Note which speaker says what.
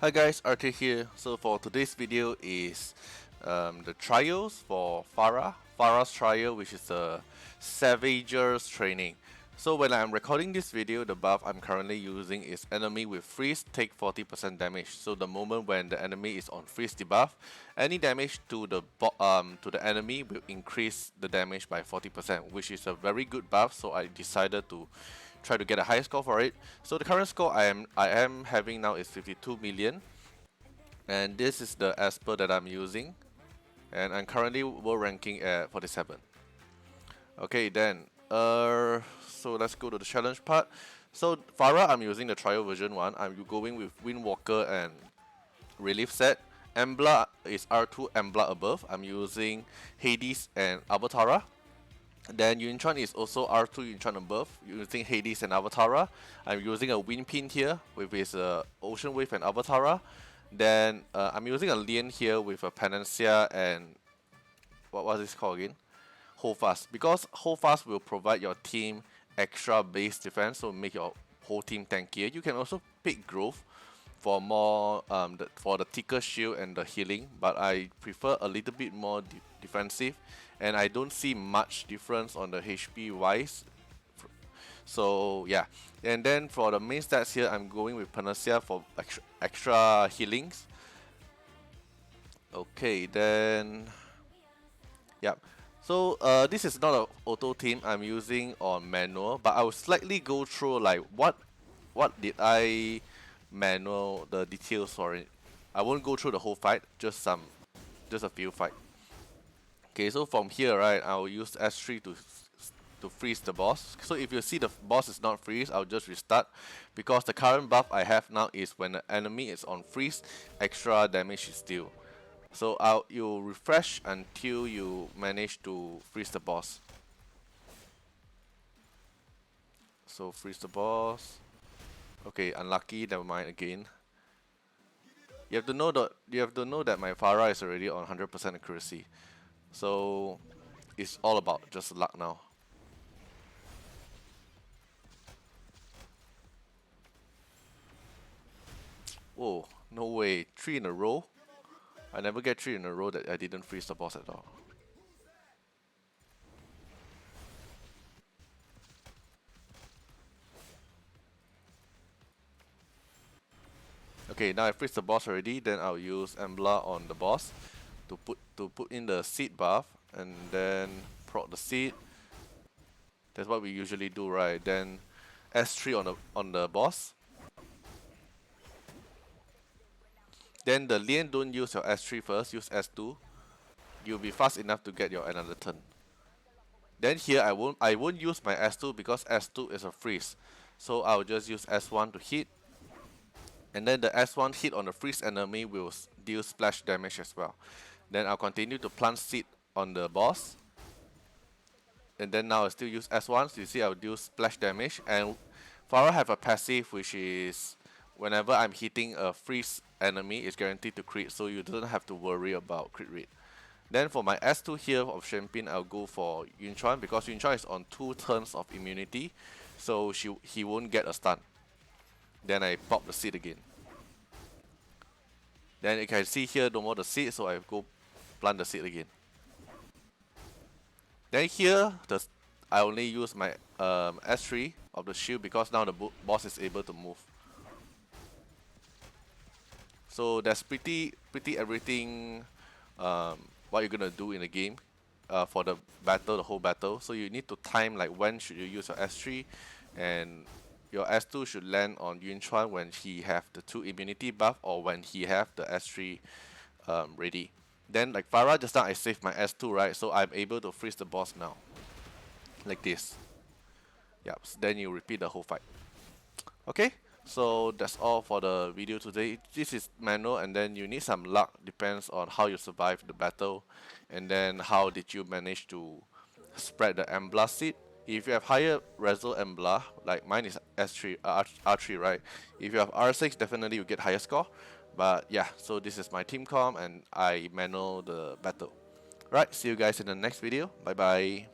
Speaker 1: Hi guys, Artiar here. So for today's video is the trials for Farah. Farah's trial, which is the Savager's training. So when I'm recording this video, the buff I'm currently using is enemy with freeze take 40% damage. So the moment when the enemy is on freeze debuff, any damage to the enemy will increase the damage by 40%, which is a very good buff. So I decided to try to get a high score for it. So the current score I am having now is 52 million, and this is the Esper that I'm using, and I'm currently world ranking at 47. Okay, then so let's go to the challenge part. So Farah, I'm using the trial version 1. I'm going with Windwalker and relief set. Embla is R2 Embla above. I'm using Hades and Avatara. Then Yunchuan is also R2 Yunchuan above, using Hades and Avatara. I'm using a Wind Pin here with his Ocean Wave and Avatara. Then I'm using a Lien here with a Panacea and what was this called again? Hold Fast. Because Hold Fast will provide your team extra base defense, so make your whole team tankier. You can also pick Growth for more for the thicker shield and the healing, but I prefer a little bit more defensive, and I don't see much difference on the HP wise. So yeah, and then for the main stats here, I'm going with Panacea for extra healings. Okay, then yeah. So this is not an auto team I'm using on manual, but I will slightly go through like what did I manual the details for it. I won't go through the whole fight, just a few fight. Okay, so from here, right, I'll use S3 to freeze the boss. So if you see the boss is not freeze, I'll just restart, because the current buff I have now is when the enemy is on freeze, extra damage is dealt. So you refresh until you manage to freeze the boss. So freeze the boss. Okay, unlucky, never mind again. You have to know that my Farah is already on 100% accuracy. So it's all about just luck now. Whoa, no way. 3 in a row? I never get 3 in a row that I didn't freeze the boss at all. Okay, now I freeze the boss already, then I'll use Embla on the boss to put in the seed buff, and then proc the seed. That's what we usually do, right? Then S3 on the boss. Then the Lien, don't use your S3 first, use S2. You'll be fast enough to get your another turn. Then here I won't use my S2 because S2 is a freeze. So I'll just use S1 to hit. And then the S1 hit on the freeze enemy will deal splash damage as well. Then I'll continue to plant seed on the boss. And then now I still use S1, so you see I'll deal splash damage. And Farah have a passive which is whenever I'm hitting a freeze enemy, it's guaranteed to crit, so you don't have to worry about crit rate. Then for my S2 here of Champagne, I'll go for Yunchuan, because Yunchuan is on 2 turns of immunity, so he won't get a stun. Then I pop the seed again. Then you can see here no more the seed, so I go plant the seed again. Then here I only use my S3 of the shield, because now the boss is able to move. So that's pretty everything what you're gonna do in the game for the whole battle. So you need to time like when should you use your S3, and your S2 should land on Yunchuan when he have the 2 immunity buff, or when he have the S3 ready. Then like Farah, just now I saved my S2, right? So I'm able to freeze the boss now. Like this. Yep, so then you repeat the whole fight. Okay? So that's all for the video today. This is manual, and then you need some luck, depends on how you survive the battle, and then how did you manage to spread the Embla seed. If you have higher Reso Embla, like mine is S3, R3, right? If you have R6, definitely you get higher score. But yeah, so this is my team comp, and I manual the battle. Right, see you guys in the next video. Bye bye.